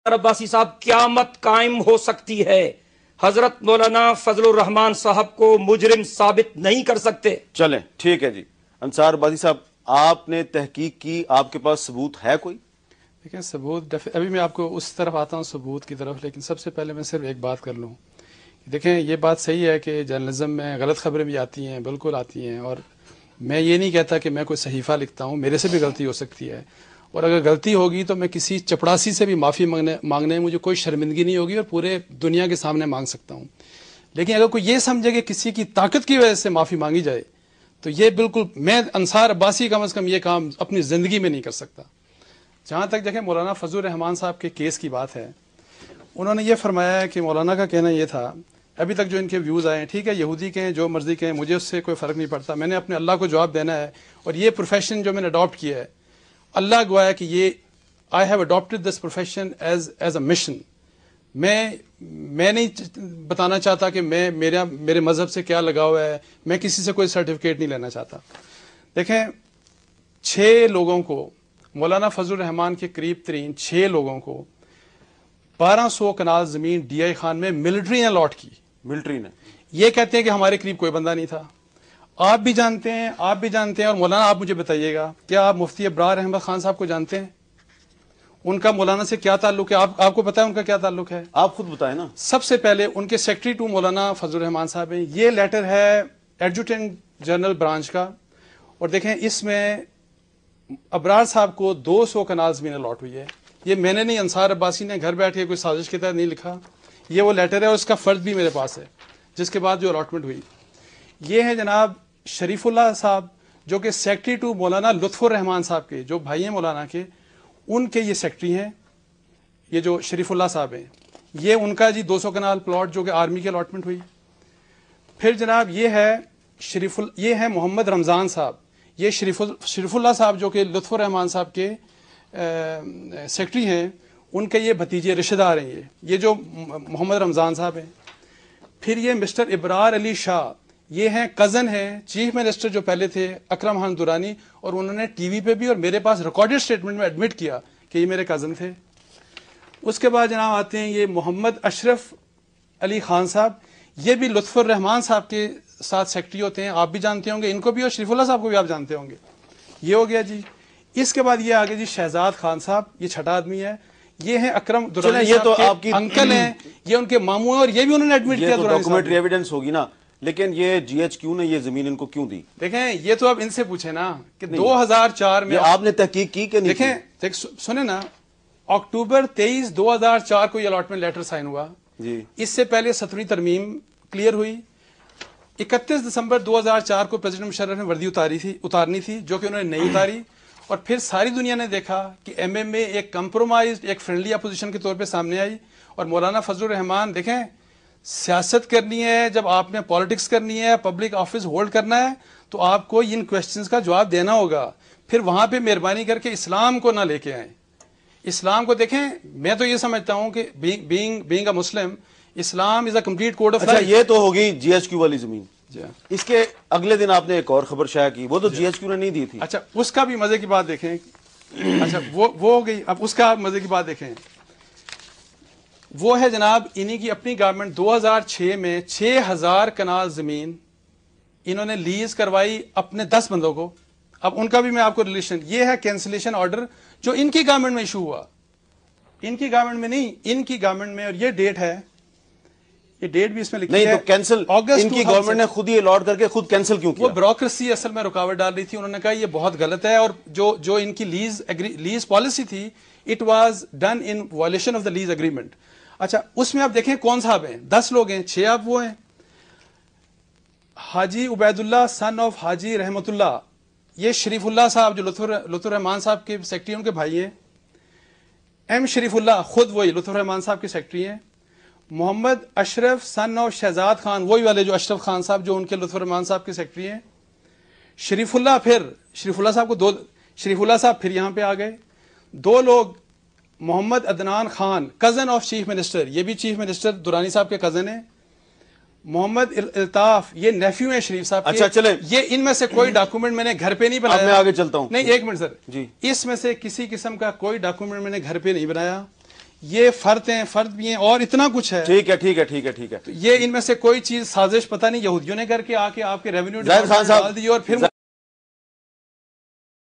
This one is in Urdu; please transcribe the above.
عباسی صاحب قیامت قائم ہو سکتی ہے، حضرت مولانا فضل الرحمان صاحب کو مجرم ثابت نہیں کر سکتے۔ چلیں ٹھیک ہے جی، انصار عباسی صاحب آپ نے تحقیق کی، آپ کے پاس ثبوت ہے کوئی؟ دیکھیں ثبوت ابھی میں آپ کو اس طرف آتا ہوں ثبوت کی طرف، لیکن سب سے پہلے میں صرف ایک بات کر لوں۔ دیکھیں یہ بات صحیح ہے کہ جرنلزم میں غلط خبریں بھی آتی ہیں، بالکل آتی ہیں، اور میں یہ نہیں کہتا کہ میں کوئی صحیفہ لکھتا ہوں، میرے سے بھی غلطی ہو سکتی ہے، اور اگر غلطی ہوگی تو میں کسی چپڑاسی سے بھی معافی مانگنے میں مجھے کوئی شرمندگی نہیں ہوگی، اور پورے دنیا کے سامنے مانگ سکتا ہوں۔ لیکن اگر کوئی یہ سمجھے کہ کسی کی طاقت کی وجہ سے معافی مانگی جائے تو یہ بالکل، میں انصار عباسی کم از کم یہ کام اپنی زندگی میں نہیں کر سکتا۔ جہاں تک دیکھیں مولانا فضل الرحمان صاحب کے کیس کی بات ہے، انہوں نے یہ فرمایا ہے کہ مولانا کا کہنا یہ تھا، ابھی تک جو ان کے ویوز آئے ہیں، ٹھیک ہے یہودی کے ہیں، جو مرضی کے ہیں، مجھے اس سے کوئی فرق نہیں پڑتا، میں نے اپنے اللہ کو جواب دینا ہے، اور یہ پروفیشن جو میں نے اڈاپٹ کیا ہے، اللہ گواہ کہ یہ I have adapted this profession as a mission. میں نہیں بتانا چاہتا کہ میرے مذہب سے کیا لگا ہوا ہے، میں کسی سے کوئی سرٹیفکیٹ نہیں لینا چاہتا۔ دیکھیں 6 لوگوں کو، مولانا فضل الرحمان کے قریب ترین 6 لوگوں کو 1200 کنال زمین ڈی آئی خان میں ملٹری نے الاٹ کی۔ ملٹری نے یہ کہتے ہیں کہ ہمارے قریب کوئی بندہ نہیں تھا۔ آپ بھی جانتے ہیں اور مولانا آپ مجھے بتائیے گا، کیا آپ مفتی ابرار احمد خان صاحب کو جانتے ہیں؟ ان کا مولانا سے کیا تعلق ہے؟ آپ کو پتا ہے ان کا کیا تعلق ہے؟ آپ خود بتائیں نا۔ سب سے پہلے ان کے سیکرٹری ٹو مولانا فضل الرحمان صاحب ہیں۔ یہ لیٹر ہے ایڈجوٹنٹ جنرل برانچ کا، اور دیکھیں اس میں ابرار صاحب کو 200 کنال زمین الاٹ ہوئی ہے۔ یہ میں نے نہیں، انصار عباسی نے گھر بیٹھ کے کوئی سازش کے تحت نہیں لکھا، یہ وہ لیٹر ہے، اور اس کا فرد بھی میرے پاس ہے جس کے بعد جو الاٹمنٹ ہوئی۔ یہ ہے جناب شریف اللہ صاحب جو کہ سیکرٹری ٹو مولانا لطف الرحمان صاحب کے، جو بھائی ہیں مولانا کے، ان کے یہ سیکرٹری ہیں، یہ جو شریف اللہ صاحب ہیں، یہ ان کا جی 200 کنال پلاٹ جو کہ آرمی کی الاٹمنٹ ہوئی۔ پھر جناب یہ ہے محمد رمضان صاحب، یہ شریف اللہ صاحب جو کہ لطف الرحمان صاحب کے سیکرٹری ہیں، ان کے یہ بھتیجے رشتہ دار ہیں، یہ جو محمد رمضان صاحب ہیں۔ پھر یہ مسٹر ابرار علی شاہ، یہ ہیں کزن ہیں چیف منسٹر جو پہلے تھے اکرم خان درانی، اور انہوں نے ٹی وی پہ بھی اور میرے پاس ریکارڈڈ اسٹیٹمنٹ میں ایڈمٹ کیا کہ یہ میرے کزن تھے۔ اس کے بعد جناب آتے ہیں یہ محمد اشرف علی خان صاحب، یہ بھی لطف الرحمان صاحب کے ساتھ سیکرٹری ہوتے ہیں، آپ بھی جانتے ہوں گے ان کو بھی، اور شریف اللہ صاحب کو بھی آپ جانتے ہوں گے۔ یہ ہو گیا جی۔ اس کے بعد یہ آگے جی شہزاد خان صاحب، یہ چھٹا آدمی ہے، یہ ہیں اکرم درانی صاحب کے انکل ہیں، یہ ان کے ماموں ہیں، اور یہ بھی انہوں نے ایڈمٹ کیا۔ ڈاکومنٹری ایویڈنس ہوگی نا، لیکن یہ جی ایچ کیو نے یہ زمین ان کو کیوں دی؟ دیکھیں یہ تو اب ان سے پوچھیں نا کہ 2004 میں آپ نے تحقیق کی کہ نہیں؟ دیکھیں سنیں نا، اکتوبر 23 2004 کو یہ الاٹمنٹ لیٹر سائن ہوا جی، اس سے پہلے 17ویں ترمیم کلیئر ہوئی۔ 31 دسمبر 2004 کو پریزیڈنٹ مشرف نے وردی اتارنی تھی، جو کہ انہوں نے نہیں اتاری، اور پھر ساری دنیا نے دیکھا کہ ایم ایم اے ایک کمپرومائزڈ، ایک فرینڈلی اپوزیشن کے طور پہ سامنے آئی، اور مولانا فضل الرحمان، دیکھیں سیاست کرنی ہے، جب آپ نے پالیٹکس کرنی ہے، پبلک آفس ہولڈ کرنا ہے، تو آپ کو ان کویسچنز کا جواب دینا ہوگا۔ پھر وہاں پہ مہربانی کر کے اسلام کو نہ لے کے آئیں۔ اسلام کو دیکھیں، میں تو یہ سمجھتا ہوں کہ being a Muslim, Islam is a complete code of life. اچھا یہ تو ہوگی جی ایچ کیو والی زمین۔ اس کے اگلے دن آپ نے ایک اور خبر شائع کی، وہ تو جی ایچ کیو نے نہیں دی تھی۔ اچھا اس کا بھی مزے کی بات دیکھیں، اچھا وہ ہو گئی، اب اس کا مزے کی بات دیکھیں، وہ ہے جناب انہی کی اپنی گورنمنٹ 2006 میں 6000 کنال زمین انہوں نے لیز کروائی اپنے 10 بندوں کو۔ اب ان کا بھی میں آپ کو ریلیشن، یہ ہے کینسلیشن آرڈر جو ان کی گورنمنٹ میں ایشو ہوا، ان کی گورنمنٹ میں نہیں، ان کی گورنمنٹ میں، اور یہ ڈیٹ ہے، یہ ڈیٹ بھی اس میں لکھی ہے۔ نہیں تو کینسل ان کی گورنمنٹ نے خود ہی الاٹ کر کے خود کینسل کیوں کیا؟ وہ بیوروکریسی اصل میں رکاوٹ ڈال رہی تھی، انہوں نے کہا یہ بہت غلط ہے، اور جو ان کی لیز پالیسی تھی، it was done in violation of the lease agreement. اچھا اس میں آپ دیکھیں کون صاحب ہیں، 10 لوگ ہیں، 6 آپ وہ ہیں، حاجی عبید اللہ سن آف حاجی رحمت اللہ، یہ شریف اللہ صاحب جو لطف الرحمان صاحب کے سیکرٹری ان کے بھائی ہیں، ایم شریف اللہ خود وہی لطف الرحمان صاحب کے سیکرٹری ہیں، محمد اشرف سن آف شہزاد خان، وہی والے جو اشرف خان صاحب جو ان کے لطف الرحمان صاحب کے سیکرٹری ہیں، شریف اللہ صاحب کو شریف اللہ صاحب پھر یہاں پہ آ گئے، 2 لوگ Muhammad Adnan Khan cousin of chief minister, یہ بھی چیف منسٹر درانی صاحب کے کزن ہیں، محمد الطاف یہ نیفیو ہیں شریف صاحب کے۔ اچھا چلیں، یہ ان میں سے کوئی ڈاکومنٹ میں نے گھر پہ نہیں بنایا، اب میں آگے چلتا ہوں۔ نہیں ایک منٹ سر جی، اس میں سے کسی قسم کا کوئی ڈاکومنٹ میں نے گھر پہ نہیں بنایا، یہ فرد بھی ہیں اور اتنا کچھ ہے. ٹھیک ہے ٹھیک ہے ٹھیک ہے ٹھیک ہے. یہ ان میں سے کوئی چیز سازش پتہ نہیں یہودیوں نے کر کے آ کے آپ کے ریونیو زاہد خان صاحب ڈال دی اور پھر